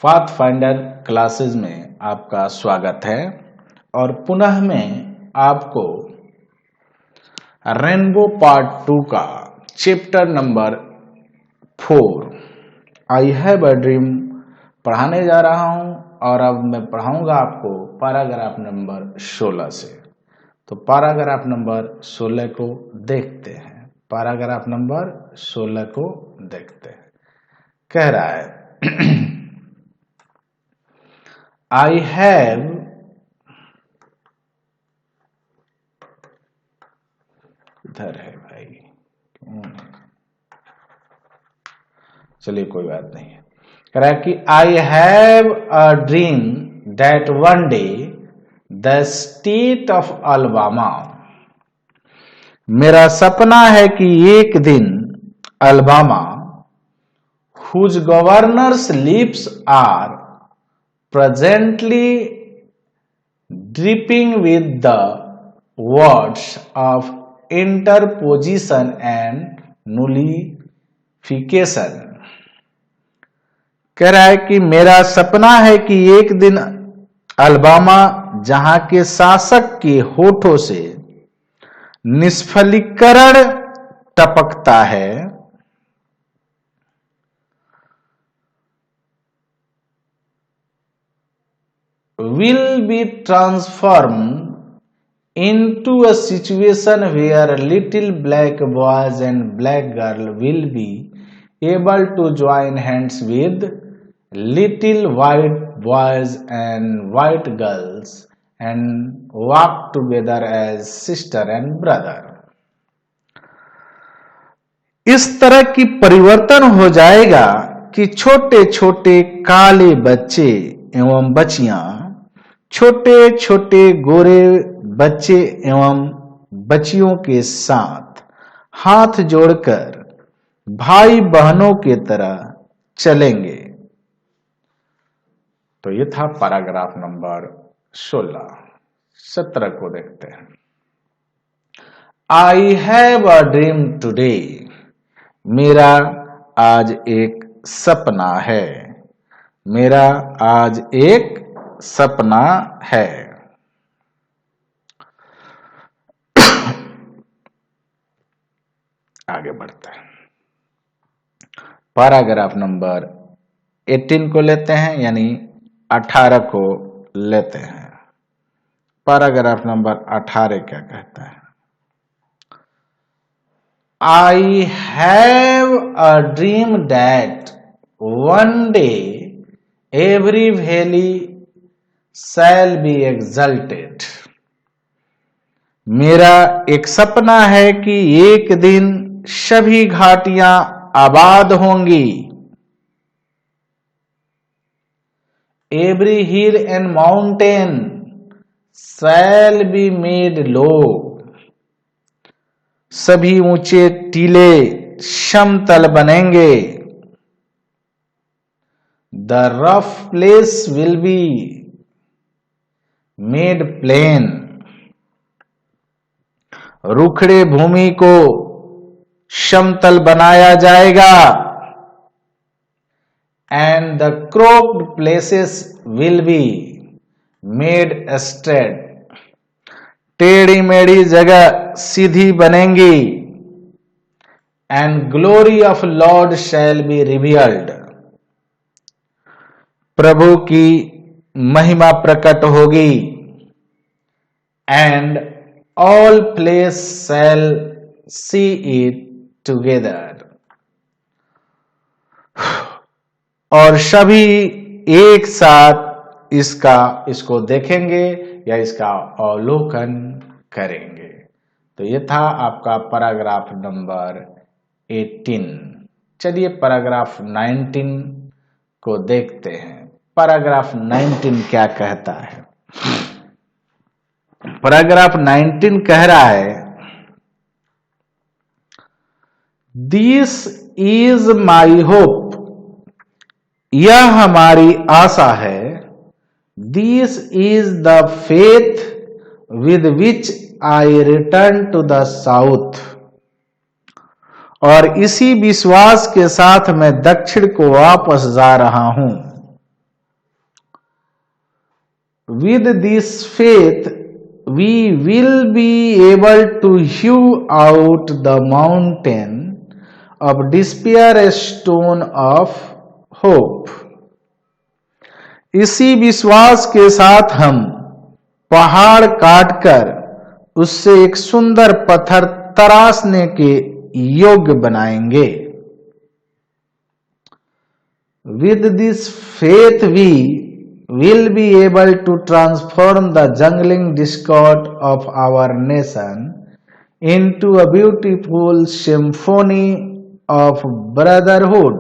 Pathfinder classes में आपका स्वागत है और पुनः मैं आपको रेनबो पार्ट 2 का chapter number 4 I have a dream पढ़ाने जा रहा हूं और अब मैं पढ़ाऊंगा आपको पैराग्राफ नंबर 16 से। तो पैराग्राफ नंबर 16 को देखते हैं। पैराग्राफ नंबर 16 को देखते हैं। कह रहा है I have इधर है भाई, चलिए कोई बात नहीं है। कह रहा है कि I have a dream that one day the state of Alabama, मेरा सपना है कि एक दिन Alabama whose governor's lips are presently dripping with the words of interposition and nullification। कह रहा है कि मेरा सपना है कि एक दिन अल्बामा जहां के शासक के होठों से निष्फलीकरण टपकता है, will be transformed into a situation where little black boys and black girls will be able to join hands with little white boys and white girls and walk together as sister and brother। इस तरह की परिवर्तन हो जाएगा कि छोटे छोटे काले बच्चे एवं बच्चियां छोटे छोटे गोरे बच्चे एवं बच्चियों के साथ हाथ जोड़कर भाई बहनों की तरह चलेंगे। तो ये था पैराग्राफ नंबर 16। 17 को देखते हैं। I have a dream today, मेरा आज एक सपना है। मेरा आज एक सपना है। आगे बढ़ते हैं। पैराग्राफ नंबर 18 को लेते हैं, यानी 18 को लेते हैं। पैराग्राफ नंबर 18 क्या कहता है? I have a dream that one day every valley shall be exalted। मेरा एक सपना है कि एक दिन सभी घाटियां आबाद होंगी। Every hill and mountain shall be made low। सभी ऊंचे टीले समतल बनेंगे। The rough place will be made plain। रुखड़े भूमि को समतल बनाया जाएगा। And the crooked places will be made straight। टेढ़ी मेढ़ी जगह सीधी बनेंगी। And glory of Lord shall be revealed। प्रभु की महिमा प्रकट होगी। And all flesh shall see it together। और सभी एक साथ इसको देखेंगे या इसका अवलोकन करेंगे। तो ये था आपका पैराग्राफ नंबर 18। चलिए पैराग्राफ 19 को देखते हैं। पैराग्राफ 19 क्या कहता है? पैराग्राफ 19 कह रहा है, दिस इज माई होप, यह हमारी आशा है। This is the faith with which I return to the South, और इसी विश्वास के साथ मैं दक्षिण को वापस जा रहा हूं। With this faith, we will be able to hew out the mountain of despair a stone of hope. इसी विश्वास के साथ हम पहाड़ काटकर उससे एक सुंदर पत्थर तराशने के योग्य बनाएंगे. With this faith, we will be able to transform the jangling discord of our nation into a beautiful symphony of brotherhood.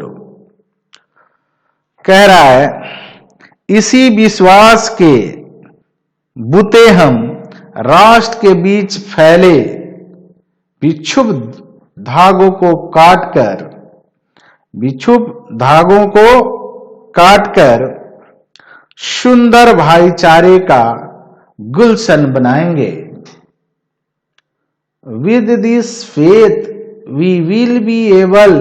कह रहा है इसी विश्वास के बुते हम राष्ट्र के बीच फैले विक्षुब्ध धागों को काटकर सुंदर भाईचारे का गुलशन बनाएंगे. With this faith, we will be able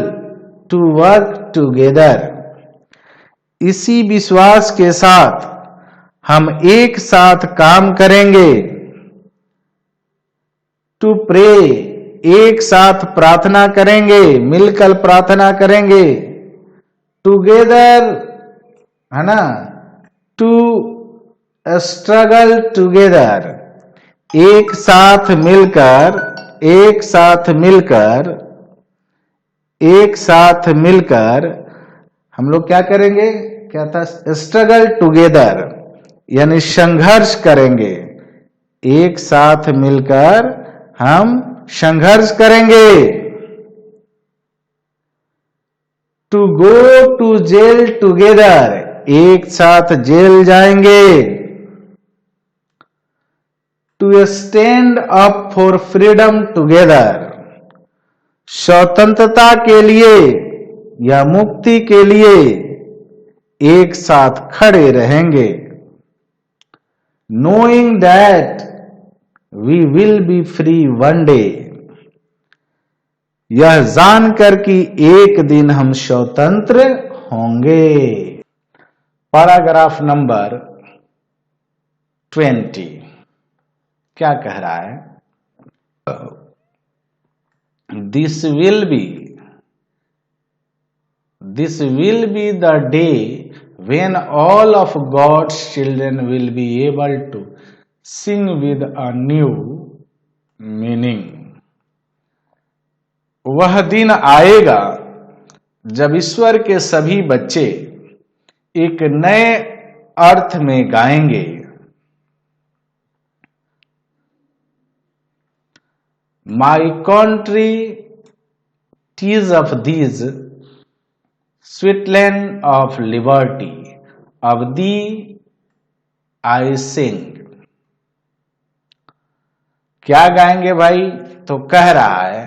to work together. इसी विश्वास के साथ हम एक साथ काम करेंगे. To pray, एक साथ प्रार्थना करेंगे, मिलकर प्रार्थना करेंगे. Together, है ना, to struggle together, एक साथ मिलकर हम लोग क्या करेंगे, क्या था, स्ट्रगल टुगेदर यानी संघर्ष करेंगे. एक साथ मिलकर हम संघर्ष करेंगे. To go to jail together, एक साथ जेल जाएंगे. To stand up for freedom together, स्वतंत्रता के लिए या मुक्ति के लिए एक साथ खड़े रहेंगे. Knowing that we will be free one day, यह जानकर कि एक दिन हम स्वतंत्र होंगे. पैराग्राफ नंबर 20 क्या कह रहा है? This will be the day when all of God's children will be able to sing with a new meaning. वह दिन आएगा जब ईश्वर के सभी बच्चे एक नए अर्थ में गाएंगे. My country, 'tis of these sweet land of liberty, of thee I sing. क्या गाएंगे भाई? तो कह रहा है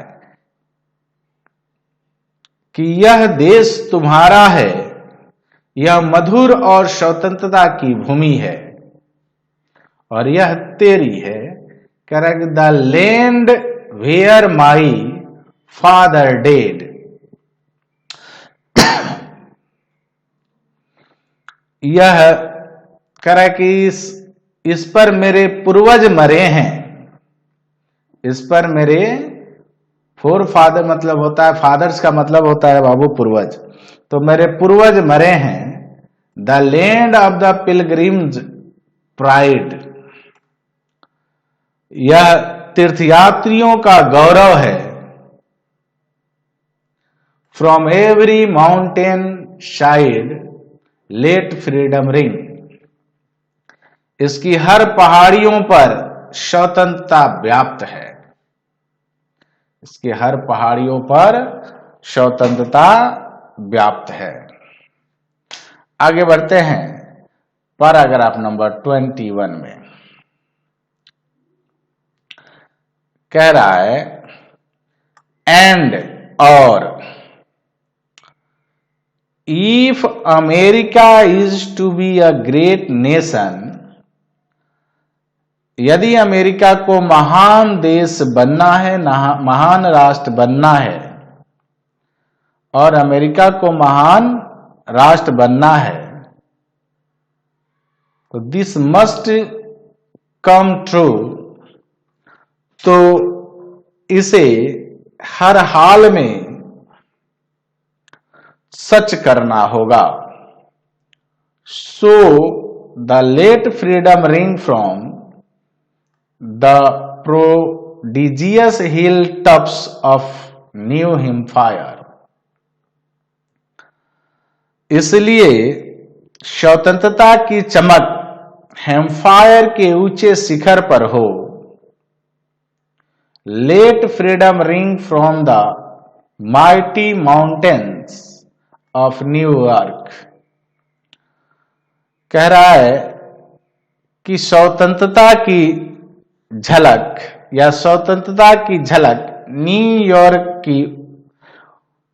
कि यह देश तुम्हारा है, यह मधुर और स्वतंत्रता की भूमि है, और यह तेरी है. Correct, the land where my father died. यह करे कि इस पर मेरे पूर्वज मरे हैं. इस पर मेरे फोर फादर मतलब होता है, फादर्स का मतलब होता है बाबू पूर्वज, तो मेरे पूर्वज मरे हैं. The land of the pilgrims pride, यह तीर्थयात्रियों का गौरव है. From every mountain side let freedom ring, इसकी हर पहाड़ियों पर स्वतंत्रता व्याप्त है. इसकी हर पहाड़ियों पर स्वतंत्रता व्याप्त है. आगे बढ़ते हैं पैराग्राफ नंबर 21 में. कह रहा है एंड और if America is to be a great nation, यदि अमेरिका को महान देश बनना है, महान राष्ट्र बनना है, और अमेरिका को महान राष्ट्र बनना है, तो दिस मस्ट कम ट्रू, तो इसे हर हाल में सच करना होगा। So the let freedom ring from the prodigious hilltops of New Hampshire. इसलिए स्वतंत्रता की चमक हेम्फायर के ऊंचे शिखर पर हो। Let freedom ring from the mighty mountains of New York. कह रहा है कि स्वतंत्रता की झलक या स्वतंत्रता की झलक न्यूयॉर्क की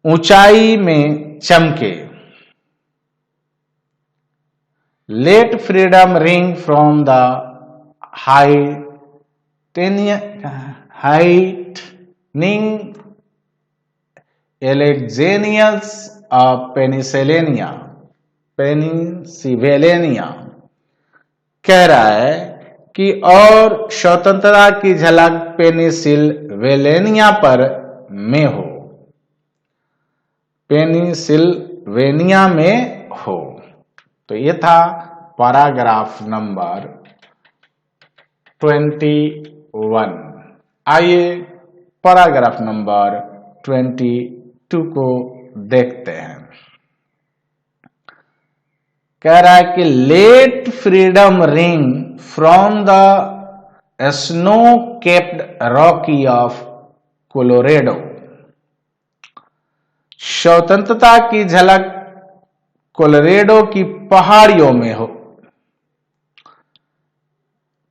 ऊंचाई में चमके। Let freedom ring from the heightening Alleghenies of Pennsylvania. कह रहा है कि और स्वतंत्रता की झलक पेनिसिल्वेनिया पर में हो, पेनिसिल्वेनिया में हो। तो ये था पैराग्राफ नंबर 21। आइए पैराग्राफ नंबर 22 को देखते हैं। कह रहा है कि let freedom ring from the snow capped Rockies of Colorado. स्वतंत्रता की झलक कोलोरेडो की पहाड़ियों में हो।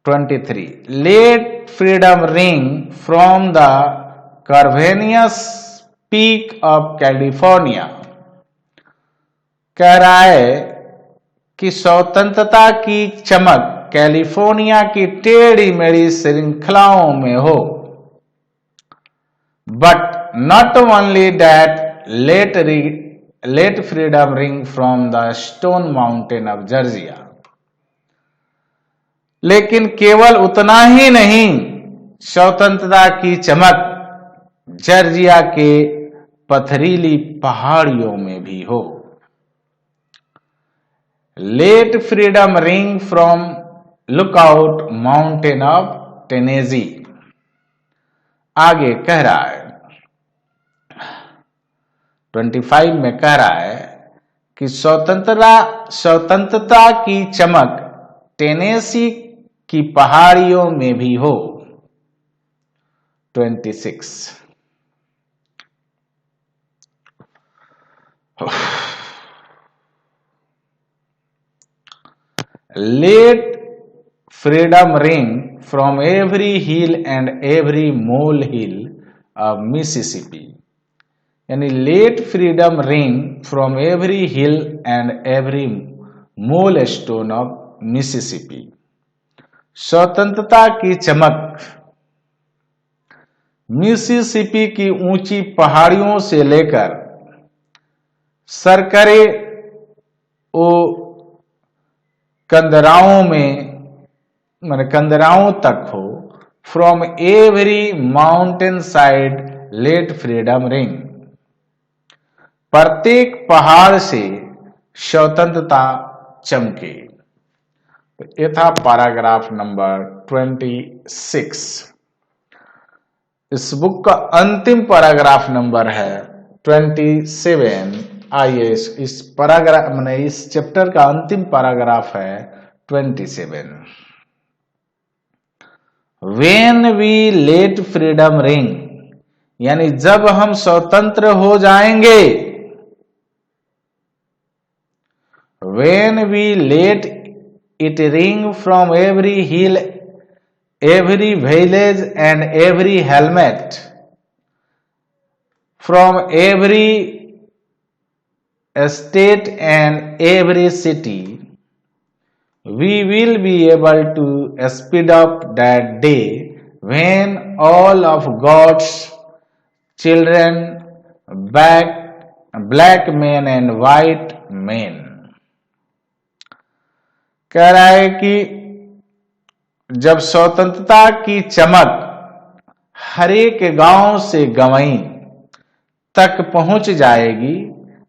23 let freedom ring from the curvaceous peak of California. कह रहा है कि स्वतंत्रता की चमक कैलिफोर्निया की टेढ़ी मेढ़ी श्रृंखलाओं में हो। But not only that let freedom ring from the stone mountain of Georgia. लेकिन केवल उतना ही नहीं, स्वतंत्रता की चमक जॉर्जिया के पथरीली पहाड़ियों में भी हो। Let freedom ring from lookout mountain of Tennessee. आगे कह रहा है 25 में कह रहा है कि स्वतंत्रता की चमक टेनेसी की पहाड़ियों में भी हो। 26 let freedom ring from every hill and every molehill of Mississippi. यानी let freedom ring from every hill and every mole stone of Mississippi. स्वतंत्रता की चमक मिसिसिपी की ऊंची पहाड़ियों से लेकर सरकरे ओ कंदराओं तक हो। From every mountain side let freedom ring. प्रत्येक पहाड़ से स्वतंत्रता चमके। तो ये था पैराग्राफ नंबर 26। इस बुक का अंतिम पैराग्राफ नंबर है 27। आइए इस पैराग्राफ मैंने इस चैप्टर का अंतिम पैराग्राफ है 27। When we let freedom ring, यानी जब हम स्वतंत्र हो जाएंगे। When we let it ring from every hill, every village and every hamlet, from every state and every city, we will be able to speed up that day when all of God's children, black men and white men, कह रहा है कि जब स्वतंत्रता की चमक हर एक गांव से गंवई तक पहुंच जाएगी,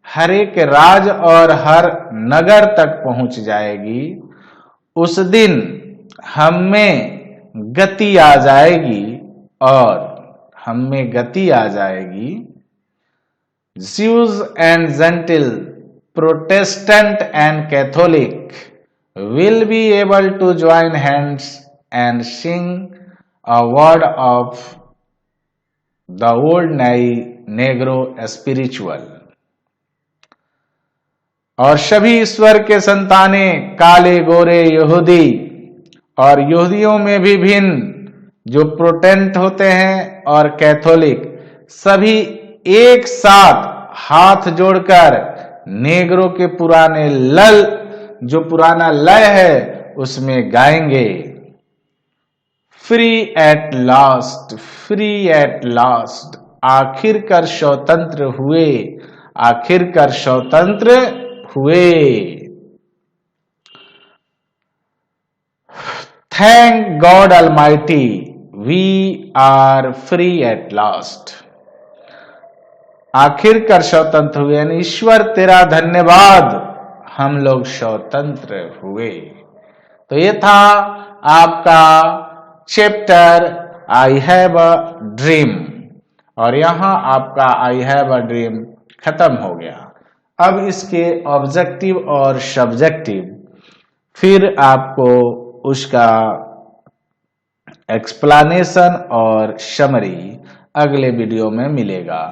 हर एक राज और हर नगर तक पहुंच जाएगी, उस दिन हम में गति आ जाएगी और हम में गति आ जाएगी। Jews and Gentile, Protestant and Catholic will be able to join hands and sing a word of the old Negro spiritual। और सभी ईश्वर के संताने, काले गोरे यहूदी और यहूदियों में भी भिन्न जो प्रोटेस्टेंट होते हैं और कैथोलिक, सभी एक साथ हाथ जोड़कर नेग्रो के पुराने जो पुराना लय है उसमें गाएंगे। Free at last, free at last, आखिरकार स्वतंत्र हुए, आखिरकार स्वतंत्र हुए। Thank God almighty, we are free at last. आखिरकार स्वतंत्र हुए, यानी ईश्वर तेरा धन्यवाद, हम लोग स्वतंत्र हुए। तो ये था आपका chapter I have a dream, और यहां आपका आई हैव अ ड्रीम खत्म हो गया। अब इसके ऑब्जेक्टिव और सब्जेक्टिव, फिर आपको उसका एक्सप्लेनेशन और समरी अगले वीडियो में मिलेगा।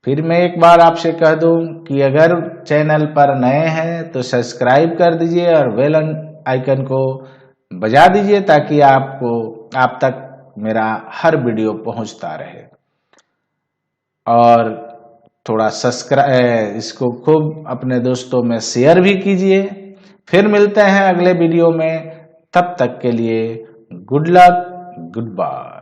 फिर मैं एक बार आपसे कह दूं कि अगर चैनल पर नए हैं तो सब्सक्राइब कर दीजिए और बेल आइकन को बजा दीजिए ताकि आप तक मेरा हर वीडियो पहुंचता रहे। और थोड़ा सब्सक्राइब, इसको खूब अपने दोस्तों में शेयर भी कीजिए। फिर मिलते हैं अगले वीडियो में, तब तक के लिए गुड लक, गुड बाय।